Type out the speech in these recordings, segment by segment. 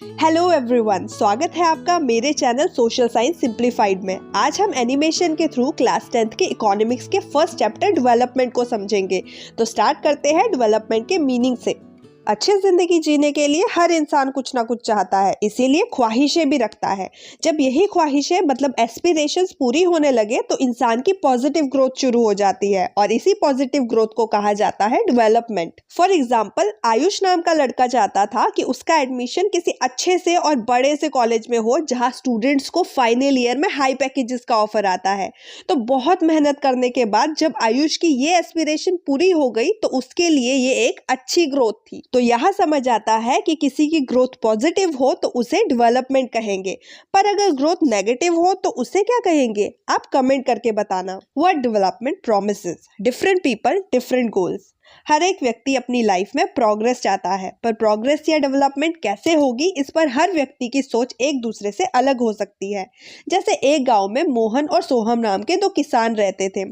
Hello everyone, स्वागत है आपका मेरे चैनल सोशल साइंस सिंप्लीफाइड में। आज हम एनिमेशन के थ्रू क्लास 10th के इकोनॉमिक्स के फर्स्ट चैप्टर डेवलपमेंट को समझेंगे। तो स्टार्ट करते हैं डेवलपमेंट के मीनिंग से। अच्छी जिंदगी जीने के लिए हर इंसान कुछ ना कुछ चाहता है, इसीलिए ख्वाहिशें भी रखता है। जब यही ख्वाहिशें मतलब एस्पिरेशंस पूरी होने लगे तो इंसान की पॉजिटिव ग्रोथ शुरू हो जाती है और इसी पॉजिटिव ग्रोथ को कहा जाता है डेवलपमेंट। फॉर एग्जाम्पल, आयुष नाम का लड़का चाहता था कि उसका एडमिशन किसी अच्छे से और बड़े से कॉलेज में हो जहाँ स्टूडेंट्स को फाइनल ईयर में हाई पैकेजेस का ऑफर आता है। तो बहुत मेहनत करने के बाद जब आयुष की ये एस्पिरेशन पूरी हो गई तो उसके लिए ये एक अच्छी ग्रोथ थी। तो यहाँ समझ आता है कि किसी की ग्रोथ पॉजिटिव हो तो उसे डेवलपमेंट कहेंगे, पर अगर ग्रोथ नेगेटिव हो तो उसे क्या कहेंगे? आप कमेंट करके बताना। What development promises different people different goals. हर एक व्यक्ति अपनी लाइफ में प्रोग्रेस चाहता है, पर प्रोग्रेस या डेवलपमेंट कैसे होगी इस पर हर व्यक्ति की सोच एक दूसरे से अलग हो सकती है। जैसे एक गांव में मोहन और सोहम नाम के दो किसान रहते थे।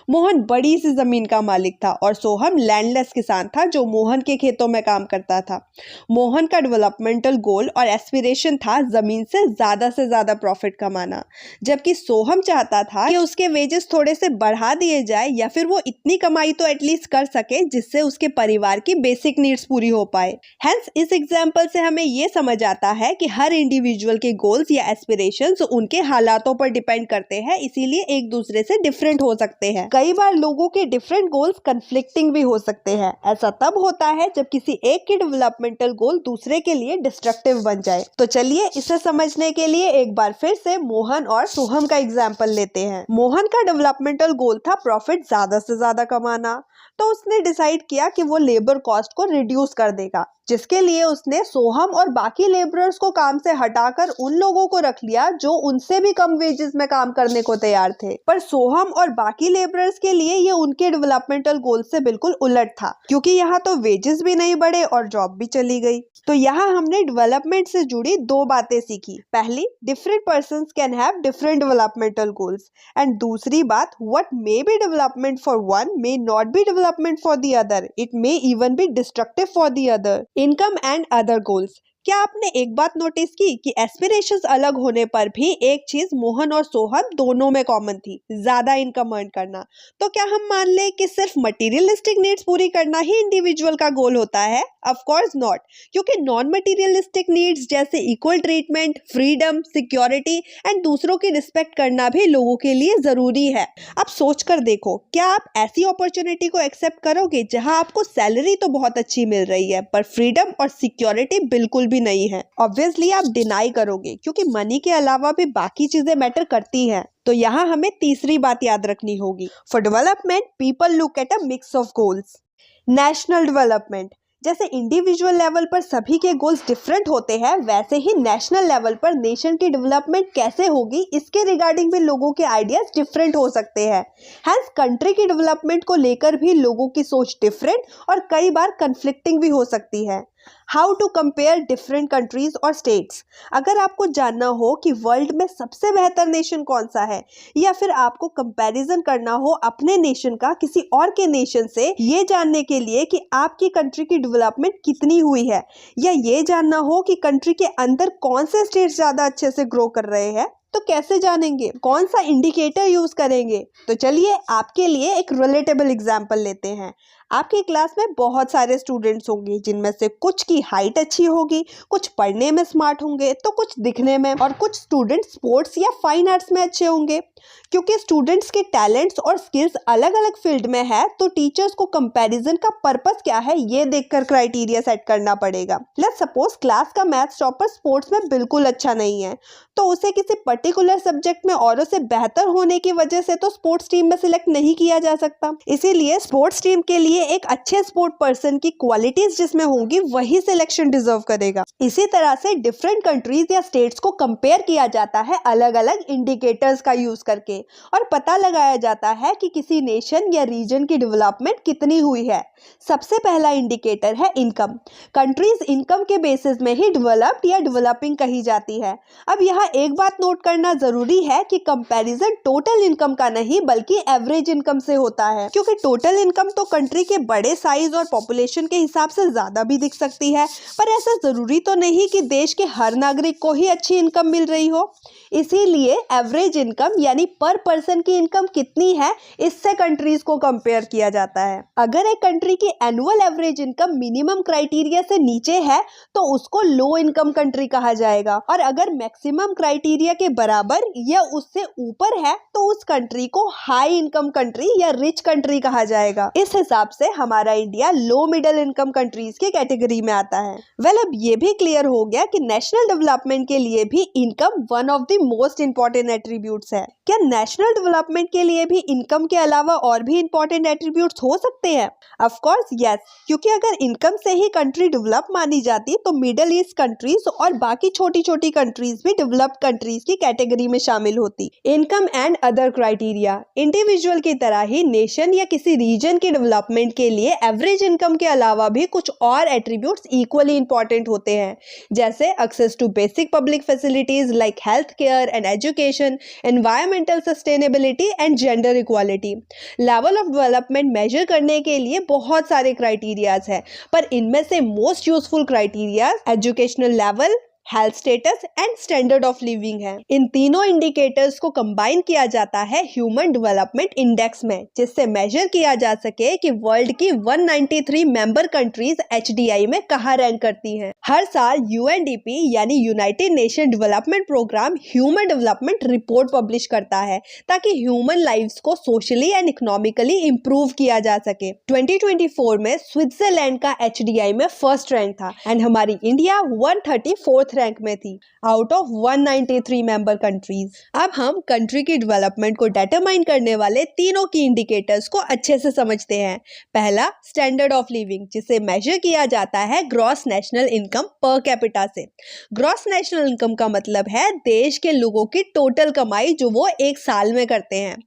मोहन बड़ी सी जमीन का मालिक था और सोहम लैंडलेस किसान था जो मोहन के खेतों में काम करता था। मोहन का डेवलपमेंटल गोल और एस्पिरेशन था जमीन से ज्यादा प्रॉफिट कमाना, जबकि सोहम चाहता था कि उसके वेजेस थोड़े से बढ़ा दिए जाए या फिर वो इतनी कमाई तो एटलीस्ट कर सके जिससे उसके परिवार की बेसिक नीड्स पूरी हो पाए। हेंस इस एग्जांपल से हमें ये समझ आता है कि हर इंडिविजुअल के गोल्स या एस्पिरेशंस उनके हालातों पर डिपेंड करते हैं, इसीलिए एक दूसरे से डिफरेंट हो सकते हैं। कई बार लोगों के डिफरेंट गोल्स कंफ्लिक्टिंग भी हो सकते हैं। ऐसा तब होता है जब किसी एक के डेवलपमेंटल गोल दूसरे के लिए डिस्ट्रक्टिव बन जाए। तो चलिए इसे समझने के लिए एक बार फिर से मोहन और सोहम का एग्जाम्पल लेते हैं। मोहन का डेवलपमेंटल गोल था प्रॉफिट ज्यादा से ज्यादा कमाना, तो उसने डिसाइड किया कि वो लेबर कॉस्ट को रिड्यूस कर देगा, जिसके लिए उसने सोहम और बाकी लेबरर्स को काम से हटाकर उन लोगों को रख लिया जो उनसे भी कम वेजेस में काम करने को तैयार थे। पर सोहम और बाकी लेबरर्स के लिए ये उनके डेवलपमेंटल गोल से बिल्कुल उलट था, क्योंकि यहाँ तो वेजेस भी नहीं बढ़े और जॉब भी चली गई। तो यहाँ हमने डेवलपमेंट से जुड़ी दो बातें सीखी। पहली, different persons can have different developmental goals, and दूसरी बात, what may be development for one may not be development for the other, it may even be destructive for the other. Income and other goals. क्या आपने एक बात notice की कि aspirations अलग होने पर भी एक चीज मोहन और सोहम दोनों में कॉमन थी, ज्यादा इनकम अर्न करना। तो क्या हम मान लें कि सिर्फ मटेरियलिस्टिक नीड्स पूरी करना ही इंडिविजुअल का गोल होता है? ऑफ कोर्स नॉट, क्योंकि नॉन मटेरियलिस्टिक नीड्स जैसे equal treatment, freedom, security and दूसरों की रिस्पेक्ट करना भी लोगों के लिए जरूरी है। आप सोच कर देखो, क्या आप ऐसी अपॉर्चुनिटी को एक्सेप्ट करोगे जहां आपको सैलरी तो बहुत अच्छी मिल रही है पर फ्रीडम और सिक्योरिटी बिल्कुल भी नहीं है? ऑब्वियसली आप डिनाई करोगे, क्योंकि मनी के अलावा भी बाकी चीजें मैटर करती हैं। तो यहाँ हमें तीसरी बात याद रखनी होगी। For development people look at a mix of goals. National development, जैसे इंडिविजुअल लेवल पर सभी के गोल्स डिफरेंट होते हैं, वैसे ही नेशनल लेवल पर नेशन की डेवलपमेंट कैसे होगी इसके रिगार्डिंग भी लोगों के आइडियाज डिफरेंट हो सकते हैं। हेंस कंट्री की डेवलपमेंट को लेकर भी लोगों की सोच डिफरेंट और कई बार कंफ्लिक्टिंग भी हो सकती है। How to compare different countries और स्टेट्स। अगर आपको जानना हो कि वर्ल्ड में सबसे बेहतर नेशन कौन सा है, या फिर आपको कंपैरिजन करना हो अपने नेशन का किसी और के नेशन से, ये जानने के लिए कि आपकी कंट्री की डेवलपमेंट कितनी हुई है, या ये जानना हो कि कंट्री के अंदर कौन से स्टेट्स ज़्यादा अच्छे से ग्रो कर रहे हैं, तो कैसे जानेंगे? कौन सा इंडिकेटर यूज करेंगे? तो चलिए आपके लिए एक रिलेटेबल एग्जांपल लेते हैं। आपकी क्लास में बहुत सारे स्टूडेंट्स होंगे, जिनमें से कुछ की हाइट अच्छी होगी, कुछ पढ़ने में स्मार्ट होंगे तो कुछ दिखने में, और कुछ स्टूडेंट्स स्पोर्ट्स या फाइन आर्ट्स में अच्छे होंगे। क्योंकि स्टूडेंट्स के टैलेंट्स और स्किल्स अलग अलग फील्ड में है, तो टीचर्स को कंपैरिजन का पर्पस क्या है ये देखकर क्राइटेरिया सेट करना पड़ेगा। लेट्स सपोज क्लास का मैथ्स टॉपर स्पोर्ट्स में बिल्कुल अच्छा नहीं है, तो उसे किसी पर्टिकुलर सब्जेक्ट में औरों से बेहतर होने की वजह से तो स्पोर्ट्स टीम में सिलेक्ट नहीं किया जा सकता। इसीलिए स्पोर्ट्स टीम के लिए एक अच्छे स्पोर्ट पर्सन की क्वालिटीज जिसमें होंगी वही सिलेक्शन डिजर्व करेगा। इसी तरह से डिफरेंट कंट्रीज या स्टेट्स को कंपेयर किया जाता है अलग अलग इंडिकेटर्स का यूज करके, और पता लगाया जाता है कि किसी नेशन या रीजन की डेवलपमेंट कितनी हुई है। सबसे पहला इंडिकेटर है इनकम। कंट्रीज इनकम के बेसिस में ही डेवलप्ड या डेवलपिंग कही जाती है। अब यहाँ एक बात नोट करना जरूरी है कि कंपैरिजन टोटल इनकम का नहीं बल्कि एवरेज इनकम से होता है, क्योंकि टोटल इनकम तो कंट्री के बड़े साइज और पॉपुलेशन के हिसाब से ज़्यादा भी दिख सकती है, पर ऐसा ज़रूरी तो नहीं कि देश के हर नागरिक को ही अच्छी इनकम मिल रही हो। इसीलिए एवरेज इनकम यानी पर पर्सन की इनकम कितनी है, इससे कंट्रीज को कंपेयर किया जाता है। अगर एक कंट्री की annual average income minimum criteria से नीचे है तो उसको लो इनकम कंट्री कहा जाएगा, और अगर मैक्सिमम क्राइटेरिया के बराबर या उससे ऊपर है तो उस कंट्री को हाई इनकम कंट्री या रिच कंट्री कहा जाएगा। इस हिसाब से हमारा India low middle income countries की कैटेगरी में आता है। अब ये भी क्लियर हो गया कि नेशनल डेवलपमेंट के लिए भी income one of the most important attributes है। क्या नेशनल डेवलपमेंट के लिए भी इनकम के अलावा और भी इंपॉर्टेंट एट्रीब्यूट्स हो सकते हैं? ऑफ कोर्स यस, क्योंकि अगर इनकम से ही कंट्री डेवलप मानी जाती तो मिडिल ईस्ट कंट्रीज और बाकी छोटी छोटी कंट्रीज भी डेवलप्ड कंट्रीज की कैटेगरी में शामिल होती। Income and other criteria, individual की तरह ही नेशन या किसी रीजन की डेवलपमेंट के लिए एवरेज इनकम के अलावा भी कुछ और एट्रीब्यूट्स इक्वली इंपॉर्टेंट होते हैं, जैसे access to basic public facilities like health care and education, environmental sustainability and gender equality. Level of development measure करने के लिए बहुत सारे क्राइटेरियाज हैं, पर इनमें से most useful criteria educational level, health status and standard of living है। इन तीनों इंडिकेटर्स को कंबाइन किया जाता है ह्यूमन डेवलपमेंट इंडेक्स में, जिससे मेजर किया जा सके कि वर्ल्ड की 193 मेंबर कंट्रीज HDI में कहाँ रैंक करती हैं। हर साल UNDP यानी United Nation Development Programme human development report publish करता है ताकि ह्यूमन लाइव्स को सोशली एंड इकोनॉमिकली इंप्रूव किया जा सके। 2024 में स्विट्जरलैंड का HDI में फर्स्ट रैंक था एंड हमारी इंडिया 134th रैंक में थी आउट ऑफ 193 मेंबर कंट्रीज। अब हम कंट्री की डेवलपमेंट को डिटरमाइन करने वाले तीनों की इंडिकेटर्स को अच्छे से समझते हैं। पहला, स्टैंडर्ड ऑफ लिविंग, जिसे मेजर किया जाता है gross national income per capita से। ग्रॉस नेशनल इनकम का मतलब है देश के लोगों की टोटल कमाई जो वो एक साल में करते हैं।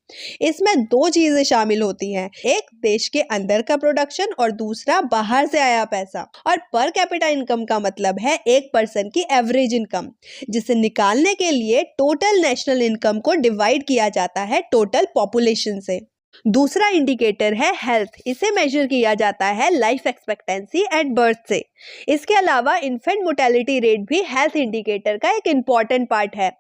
इसमें दो चीजें शामिल होती हैं, एक देश के अंदर का प्रोडक्शन और दूसरा बाहर से आया पैसा। और पर कैपिटा इनकम का मतलब है एक पर्सन की एवरेज इनकम, जिसे निकालने के लिए टोटल नेशनल इनकम को डिवाइड किया जाता है टोटल पॉपुलेशन से। दूसरा इंडिकेटर है हेल्थ, इसे मेजर किया जाता है लाइफ एक्सपेक्टेंसी एट बर्थ से। इसके अलावा इन्फेंट मोर्टेलिटी रेट भी हेल्थ इंडिकेटर का एक इम्पॉर्टेंट पार्ट है।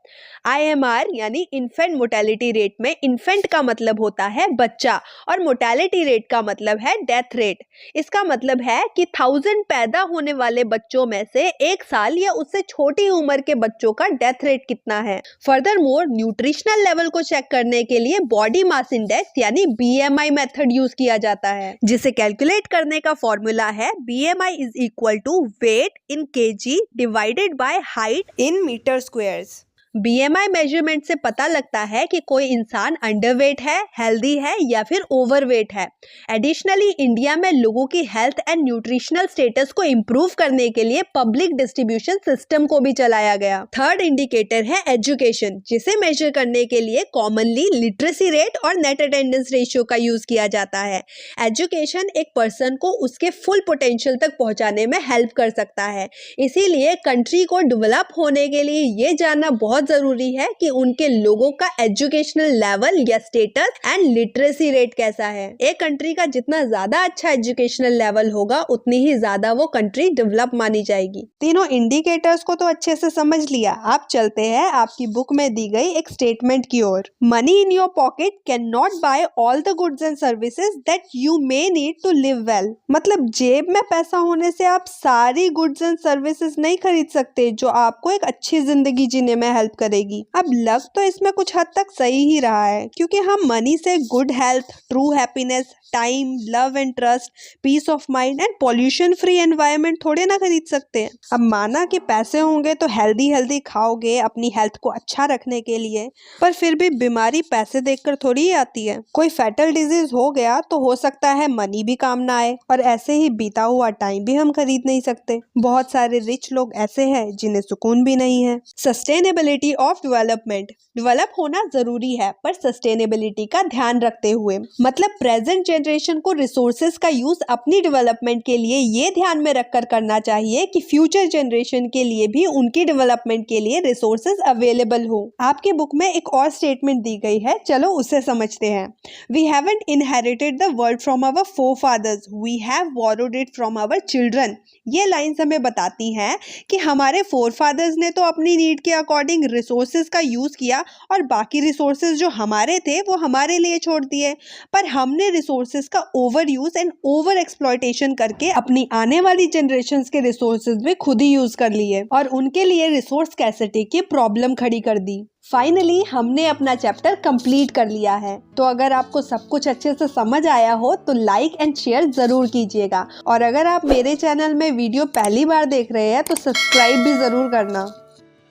IMR यानी इन्फेंट मोर्टेलिटी रेट में इन्फेंट का मतलब होता है बच्चा और मोर्टेलिटी रेट का मतलब है डेथ रेट। इसका मतलब है कि 1000 पैदा होने वाले बच्चों में से एक साल या उससे छोटी उम्र के बच्चों का डेथ रेट कितना है। फर्दरमोर न्यूट्रिशनल लेवल को चेक करने के लिए बॉडी मास इंडेक्स यानी BMI मेथड यूज किया जाता है, जिसे कैलकुलेट करने का फॉर्मूला है BMI is equal to weight in kg divided by height in metre squares. BMI measurement से पता लगता है कि कोई इंसान अंडरवेट है, हेल्दी है या फिर ओवरवेट है। एडिशनली इंडिया में लोगों की हेल्थ एंड न्यूट्रिशनल स्टेटस को इंप्रूव करने के लिए पब्लिक डिस्ट्रीब्यूशन सिस्टम को भी चलाया गया। थर्ड इंडिकेटर है एजुकेशन, जिसे मेजर करने के लिए कॉमनली लिटरेसी रेट और नेट अटेंडेंस रेशियो का यूज किया जाता है। एजुकेशन एक पर्सन को उसके फुल पोटेंशियल तक पहुंचाने में हेल्प कर सकता है, इसीलिए कंट्री को डेवलप होने के लिए ये जानना बहुत जरूरी है कि उनके लोगों का एजुकेशनल लेवल या स्टेटस एंड लिटरेसी रेट कैसा है। एक कंट्री का जितना ज्यादा अच्छा एजुकेशनल लेवल होगा उतनी ही ज्यादा वो कंट्री डेवलप मानी जाएगी। तीनों इंडिकेटर्स को तो अच्छे से समझ लिया, आप चलते हैं आपकी बुक में दी गई एक स्टेटमेंट की ओर। Money in your pocket can not buy all the goods and services that you may need to live well. मतलब जेब में पैसा होने से आप सारी गुड्स एंड सर्विसेज नहीं खरीद सकते जो आपको एक अच्छी जिंदगी जीने में हेल्प करेगी। अब लग तो इसमें कुछ हद तक सही ही रहा है, क्योंकि हम मनी से good health, true happiness, time, love and trust, peace of mind and pollution free environment थोड़े ना खरीद सकते हैं। अब माना कि पैसे होंगे तो हेल्दी खाओगे अपनी हेल्थ को अच्छा रखने के लिए, पर फिर भी बीमारी पैसे देखकर थोड़ी ही आती है। कोई फैटल डिजीज हो गया तो हो सकता है मनी भी काम ना आए, और ऐसे ही बीता हुआ टाइम भी हम खरीद नहीं सकते। बहुत सारे रिच लोग ऐसे हैं जिन्हें सुकून भी नहीं है। Sustainability sustainability of development. Develop होना जरूरी है पर सस्टेनेबिलिटी का ध्यान रखते हुए, मतलब प्रेजेंट जनरेशन को रिसोर्सेज का यूज अपनी डेवलपमेंट के लिए ये ध्यान में रखकर करना चाहिए कि फ्यूचर जनरेशन के लिए भी उनकी डेवलपमेंट के लिए रिसोर्सेज अवेलेबल हो। आपकी बुक में एक और स्टेटमेंट दी गई है, चलो उसे समझते हैं। We haven't inherited the world from our forefathers, we have borrowed it from our children. ये लाइन्स हमें बताती हैं कि हमारे फोरफादर्स ने तो अपनी नीड के अकॉर्डिंग रिसोर्सेज का यूज किया और बाकी रिसोर्सेज जो हमारे थे वो हमारे लिए छोड़ दिए, पर हमने रिसोर्सेज का over use and over exploitation करके अपनी आने वाली जनरेशंस के रिसोर्सेज भी खुद ही यूज कर लिए और उनके लिए रिसोर्स स्कैर्सिटी की प्रॉब्लम खड़ी कर दी। फाइनली हमने अपना चैप्टर कंप्लीट कर लिया है। तो अगर आपको सब कुछ अच्छे से समझ आया हो तो लाइक एंड शेयर जरूर कीजिएगा, और अगर आप मेरे चैनल में वीडियो पहली बार देख रहे हैं तो सब्सक्राइब भी जरूर करना।